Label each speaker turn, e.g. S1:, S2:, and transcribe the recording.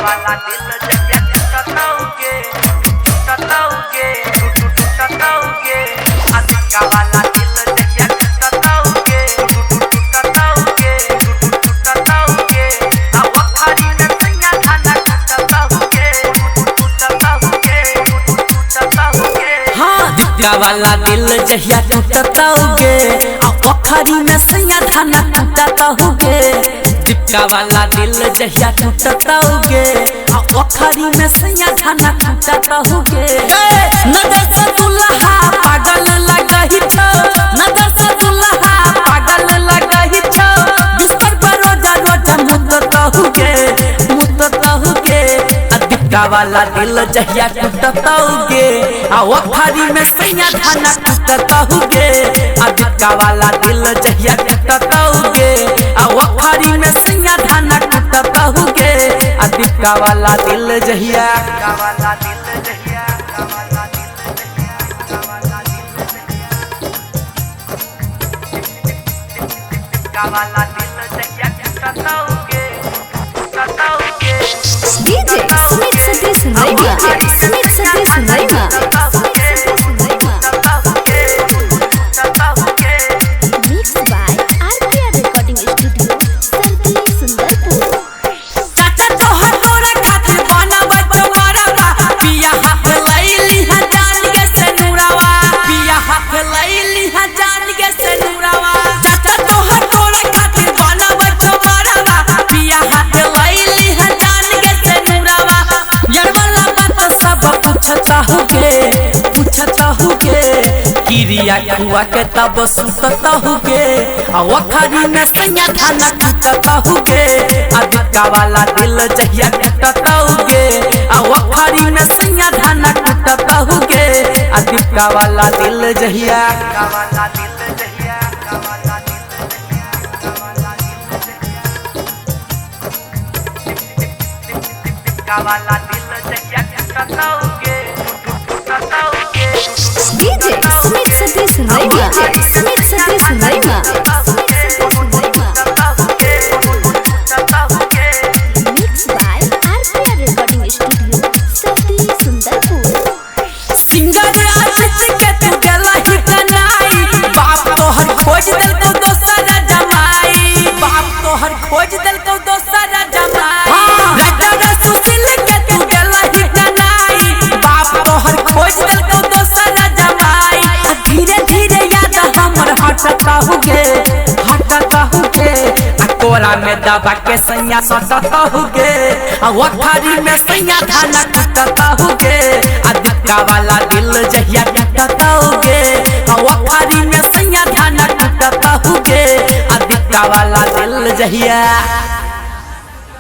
S1: वाला दिल जैसे टूटताऊगे अतिका वाला दिल जैसे टूटताऊगे अब हरी में सैया खाना टूटताऊगे
S2: हाँ दिक्का वाला दिल जहिया टूटताऊगे पोखरी में सैया धाना टूटताऊगे दिक्का वाला दिल जहिया टूटताऊगे पोखरी में सैया धाना टूटताऊगे नजर से दुल्हा पागल लगही छो नजर से दुल्हा पागल लगही छो बिस्तर पर रोजा रोजा मुतताऊगे दिक्का वाला दिल जहिया टूटताऊगे पोखरी में सैया धाना टूटताऊगे दिक्का वाला दिल जहिया टूटताऊगे पोखरी में सैया धाना टूटताऊगे दिक्का वाला दिल जहिया
S3: DJ Smith Satish Naima. Smith Satish Naima. Mixed by RPR Recording Studio, Sardi Sundarpur.
S2: चाचा तोहर तोरा खातिर बनबै चोरवा पिया हाथ लैली ह जान के से नुरावा पिया हाथ लैली ह जान के से नुरावा चाचा तोहर तोरा खातिर बनबै चोरवा पिया हाथ लैली ह जान के से नुरावा यार वाला बात सब पूछता होगे किरिया खुआ के तब सुतता होगे वखरी में सैया धाना टूटता होगे दिक्का वाला दिल जहिया टूटता होगे वखरी में सैया धाना टूटता होगे दिक्का वाला दिल जहिया
S3: DJ Smith Satish Naima. Smith Satish Naima. Mixed by RPR Recording Studio, Sardi Sundarpur.
S2: Singer आशिक के तू गेला ही तनाई बाप तोहर खोज दिल को दोसर जमाई बाप तोहर खोज दिल को दोसर जमाई रटवे सुशील के तू गेला ही तनाई बाप तोहर खोज दिल को दोसर जमाई धीरे धीरे याद हमर हटता होगे कोरा में दबा के सैया सटता होगे वखरी में सैया धाना टूटता होगे दिक्का वाला दिल जहिया टूटता होगे वखरी में सैया धाना टूटता होगे दिक्का वाला दिल जहिया